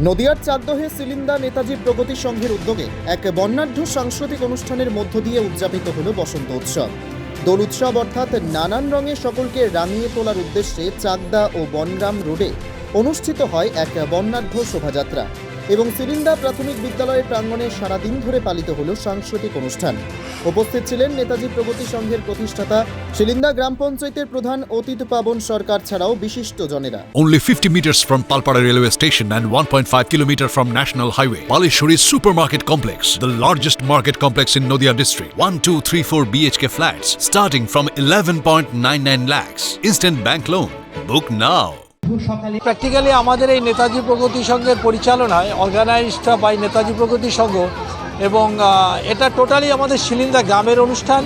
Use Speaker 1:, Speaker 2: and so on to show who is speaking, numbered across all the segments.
Speaker 1: নদিয়ার চাকদহে সিলিন্দা নেতাজি প্রগতি সংঘের উদ্যোগে এক বর্ণাঢ্য সাংস্কৃতিক অনুষ্ঠানের মধ্য দিয়ে উদযাপিত হল বসন্ত উৎসব। দোল উৎসব অর্থাৎ নানান রঙে সকলকে রাঙিয়ে তোলার উদ্দেশ্যে চাকদা ও বনগ্রাম রোডে অনুষ্ঠিত হয় এক বর্ণাঢ্য শোভাযাত্রা এবং সিলিন্দা প্রাথমিক বিদ্যালয়ের প্রাঙ্গণে সারাদিন ধরে পালিত হল সাংস্কৃতিক অনুষ্ঠান। উপস্থিত ছিলেন নেতাজি প্রগতি সংঘের প্রতিষ্ঠাতা সিলিন্দা গ্রাম পঞ্চায়েতের প্রধান অতীত পাবন সরকার ছাড়াও বিশিষ্ট জনেরা।
Speaker 2: Only 50 meters from Palpara railway station and 1.5 kilometer from National Highway, Palishuri Supermarket Complex, the largest market complex in Noida district. 1, 2, 3, 4 BHK flats starting from 11.99 lakhs. Instant bank loan. Book now.
Speaker 3: Practically আমাদের এই নেতাজি প্রগতি সংঘের পরিচালনায় organised by Netaji প্রগতি সংঘ এবং এটা totally আমাদের সিলিন্দা গ্রামের অনুষ্ঠান।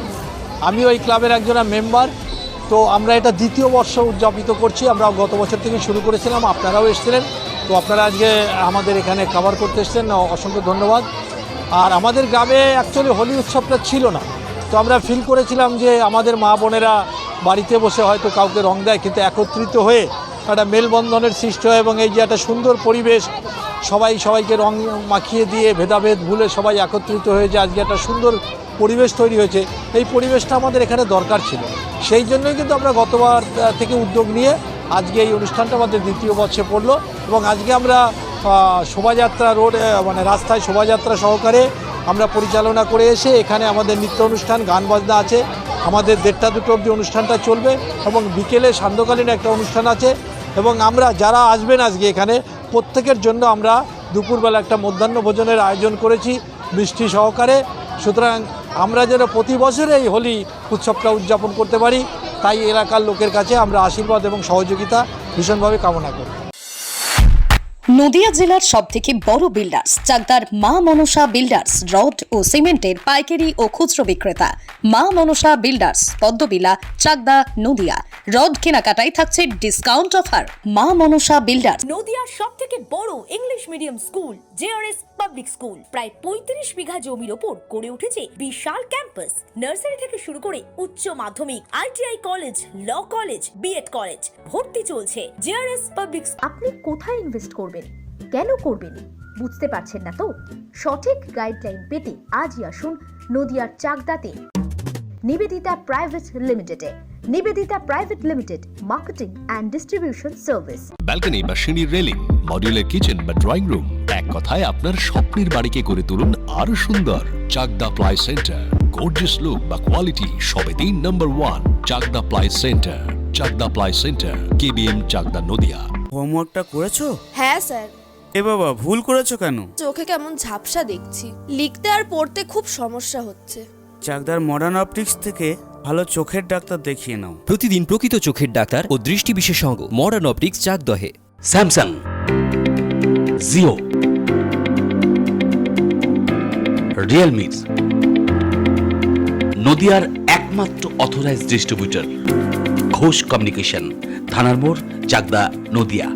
Speaker 3: আমিও এই ক্লাবের একজন মেম্বার। তো আমরা এটা দ্বিতীয় বর্ষ উদযাপিত করছি। আমরা গত বছর থেকে শুরু করেছিলাম, আপনারাও এসেছিলেন। তো আপনারা আজকে আমাদের এখানে কভার করতে এসেছেন, অসংখ্য ধন্যবাদ। আর আমাদের গ্রামে অ্যাকচুয়ালি হোলি উৎসবটা ছিল না, তো আমরা ফিল করেছিলাম যে আমাদের মা বোনেরা বাড়িতে বসে হয়তো কাউকে রং দেয়, কিন্তু একত্রিত হয়ে একটা মেলবন্ধনের সৃষ্টি হয় এবং এই যে একটা সুন্দর পরিবেশ, সবাইকে রং মাখিয়ে দিয়ে ভেদাভেদ ভুলে সবাই একত্রিত হয়ে যে আজকে একটা সুন্দর পরিবেশ তৈরি হয়েছে, এই পরিবেশটা আমাদের এখানে দরকার ছিল। সেই জন্যই কিন্তু আমরা গতবার থেকে উদ্যোগ নিয়ে আজকে এই অনুষ্ঠানটা আমাদের দ্বিতীয় বর্ষে পড়লো এবং আজকে আমরা শোভাযাত্রা মানে রাস্তায় শোভাযাত্রা সহকারে আমরা পরিচালনা করে এসে এখানে আমাদের নৃত্য অনুষ্ঠান, গান বাজনা আছে। আমাদের 1:30-2 অবধি অনুষ্ঠানটা চলবে এবং বিকেলে সান্ধ্যকালীন একটা অনুষ্ঠান আছে এবং আমরা যারা আসবেন আজকে এখানে প্রত্যেকের জন্য আমরা দুপুরবেলা একটা মধ্যাহ্ন ভোজনের আয়োজন করেছি মিষ্টি সহকারে। সুতরাং আমরা যেন প্রতি বছরে এই হোলি উৎসবটা উদযাপন করতে পারি, তাই এলাকার লোকের কাছে আমরা আশীর্বাদ এবং সহযোগিতা ভীষণভাবে কামনা করি।
Speaker 4: নদিয়া জেলার সবথেকে বড় বিল্ডার্স চাকদার মা মনসা বিল্ডার্স, রড ও সিমেন্টের পাইকারি ও খুচরো বিক্রেতা। মা মনসা বিল্ডার্স, পদ্মবিলা, চাকদা, নদিয়া। রড কেনাকাটায় থাকছে ডিসকাউন্ট অফার। মা মনসা বিল্ডার্স।
Speaker 5: নদিয়ার সবথেকে বড় English medium school JRS public school প্রায় 35 বিঘা জমির ওপর গড়ে উঠেছে বিশাল ক্যাম্পাস। নার্সারি থেকে শুরু করে উচ্চ মাধ্যমিক, ITI college, law college, BEd college ভর্তি চলছে। JRS public.
Speaker 6: আপনি কোথায় ইনভেস্ট করবেন, কেন করবেন বুঝতে পারছেন না তো? সঠিক গাইডলাইন পেতে আজই আসুন নদিয়ার চাকদাতে নিবেদিতা প্রাইভেট লিমিটেডে। Nivedita private limited, marketing and distribution service.
Speaker 7: Balcony বা সিঁড়ির রেলিং, মডিউলার কিচেন বা ড্রয়িং রুম, এক কথায় আপনার স্বপ্নের বাড়িকে করে তুলুন আরো সুন্দর। Chakdaha ply centre, gorgeous look বা কোয়ালিটি সবে 3 number 1 Chakdaha ply centre. Chakdaha ply centre, KBM, Chakdaha, Nadia.
Speaker 8: হোমওয়ার্কটা করেছো?
Speaker 9: হ্যাঁ স্যার।
Speaker 8: এ বাবা, ভুল করেছো কেন?
Speaker 9: চোখে কেমন ঝাপসা দেখছি, লিখতে আর পড়তে খুব সমস্যা হচ্ছে।
Speaker 8: চাকদার মডার্ন অপটিক্স থেকে ভালো চোখের ডাক্তার দেখিয়ে নাও।
Speaker 10: প্রতিদিন প্রকৃত চোখের ডাক্তার ও দৃষ্টি বিশেষজ্ঞ মডার্ন অপটিক্স, চাকদহে।
Speaker 11: স্যামসাং, জিও, রিয়েলমি, নদিয়ার একমাত্র অথরাইজড ডিস্ট্রিবিউটর ঘোষ কমিউনিকেশন, থানার মোড়, চাকদা, নদিয়া।